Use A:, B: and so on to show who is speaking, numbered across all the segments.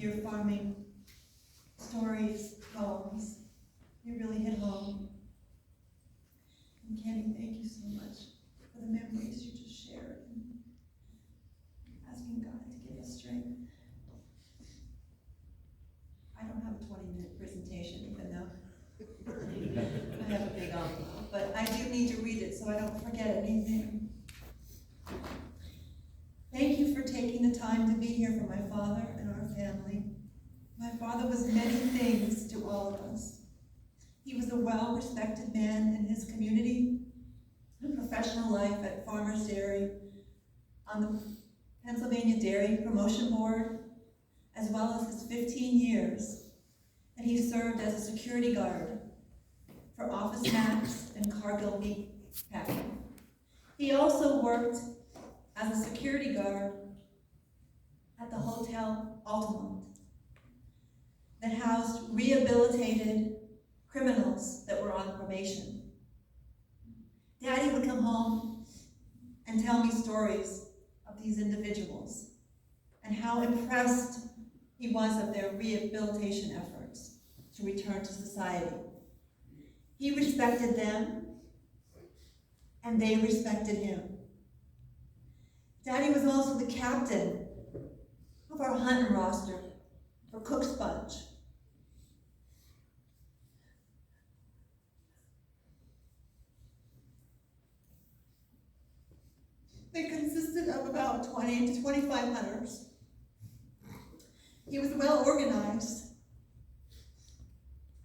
A: your farming stories, poems. You really hit home. And Kenny, thank you so much for the memories you just shared. And asking God to give us strength. I don't have a 20-minute presentation, even though I have a big envelope, but I do need to read it so I don't forget anything. Thank you for taking the time to be here for my father and our family. My father was many things to all of us. He was a well-respected man in his community, a professional life at Farmers Dairy, on the Pennsylvania Dairy Promotion Board, as well as his 15 years that he served as a security guard for Office Max and Cargill meat packing. He also worked as a security guard at the Hotel Altamont that housed rehabilitated criminals that were on probation. Daddy would come home and tell me stories of these individuals and how impressed he was of their rehabilitation efforts to return to society. He respected them, and they respected him. Daddy was also the captain of our hunting roster for Cook Sponge. They consisted of about 20 to 25 hunters. He was well organized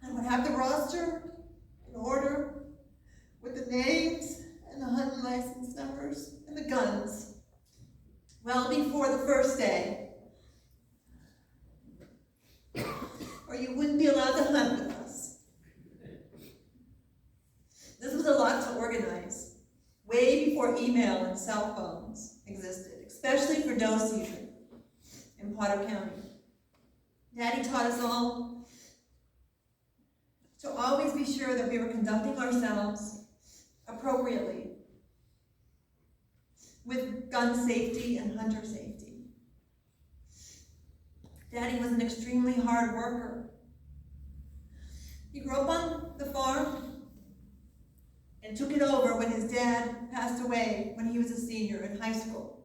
A: and would have the roster in order with the names and the hunting license numbers and the guns well before the first day, or you wouldn't be allowed to hunt with us. This was a lot to organize, way before email and cell phones existed, especially for doe season in Potter County. Daddy taught us all to always be sure that we were conducting ourselves appropriately with gun safety and hunter safety. Daddy was an extremely hard worker. He grew up on the farm and took it over when his dad passed away when he was a senior in high school.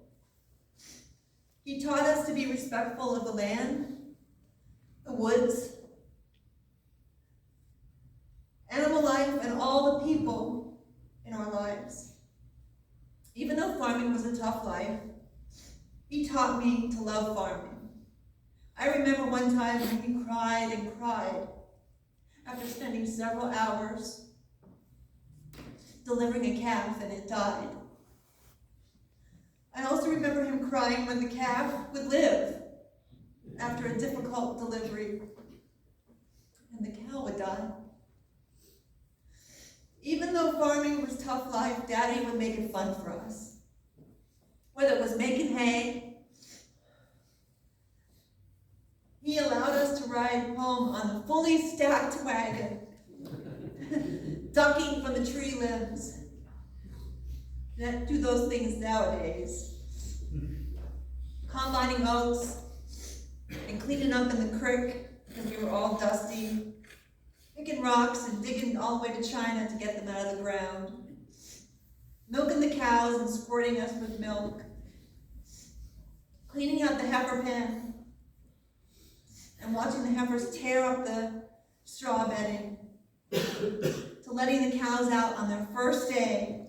A: He taught us to be respectful of the land, the woods, animal life, and all the people in our lives. Even though farming was a tough life, he taught me to love farming. I remember one time when he cried and cried after spending several hours delivering a calf and it died. I also remember him crying when the calf would live after a difficult delivery and the cow would die. Even though farming was tough life, Daddy would make it fun for us. Whether it was making hay, he allowed us to ride home on a fully stacked wagon, ducking from the tree limbs. That do those things nowadays. Combining oats and cleaning up in the creek because we were all dusty. Picking rocks and digging all the way to China to get them out of the ground. Milking the cows and squirting us with milk. Cleaning out the heifer pen and watching the heifers tear up the straw bedding. To letting the cows out on their first day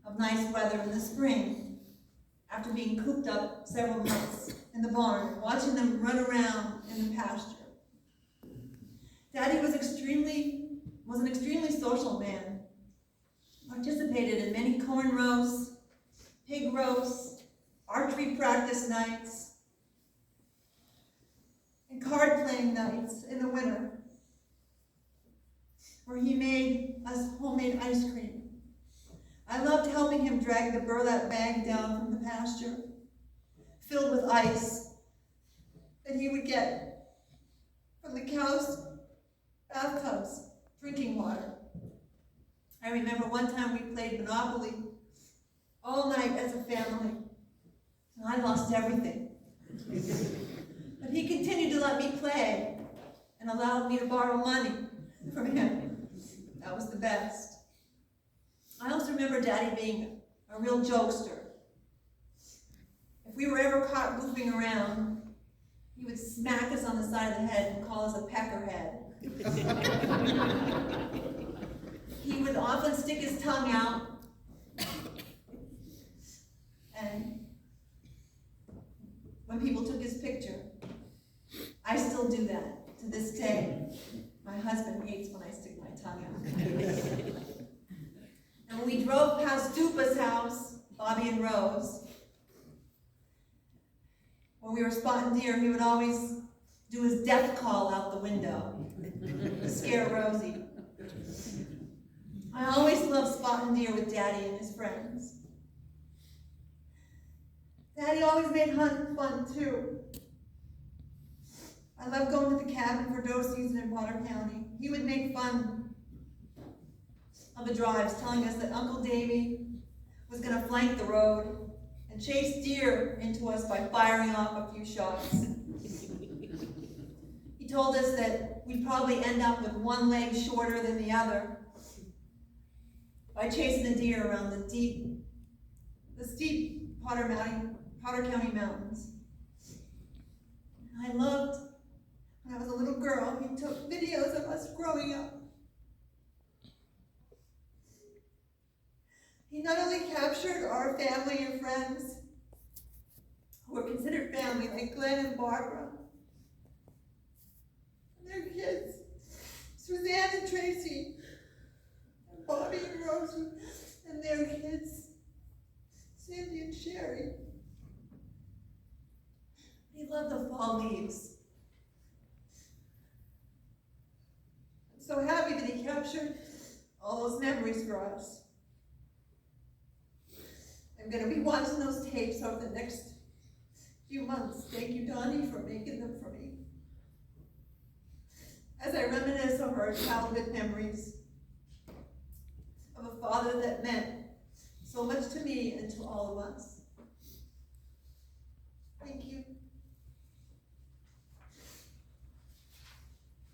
A: of nice weather in the spring after being cooped up several months in the barn, watching them run around in the pasture. Daddy was an extremely social man. Participated in many corn roasts, pig roasts, archery practice nights, and card playing nights in the winter, where he made us homemade ice cream. I loved helping him drag the burlap bag down from the pasture, filled with ice, that he would get from the cows' bathtubs, drinking water. I remember one time we played Monopoly all night as a family, and I lost everything. The But he continued to let me play and allowed me to borrow money from him. That was the best. I also remember Daddy being a real jokester. If we were ever caught goofing around, he would smack us on the side of the head and call us a peckerhead. He would often stick his tongue out, and when people took his picture, I still do that to this day. My husband hates when I stick my tongue out. And when we drove past Dupa's house, Bobby and Rose, when we were spotting deer, he would always do his death call out the window to scare Rosie. I always loved spotting deer with Daddy and his friends. Daddy always made hunting fun too. I loved going to the cabin for doe season in Potter County. He would make fun of the drives, telling us that Uncle Davy was going to flank the road and chase deer into us by firing off a few shots. He told us that we'd probably end up with one leg shorter than the other by chasing a deer around the steep Potter County mountains. I loved, when I was a little girl, he took videos of us growing up. He not only captured our family and friends, who were considered family, like Glenn and Barbara, and their kids, Suzanne and Tracy, and Bobby and Rosie, and their kids, Sandy and Sherry. He loved the fall leaves. I'm so happy that he captured all those memories for us. I'm going to be watching those tapes over the next few months. Thank you, Donnie, for making them for me. As I reminisce over our childhood memories of a father that meant so much to me and to all of us. Thank you.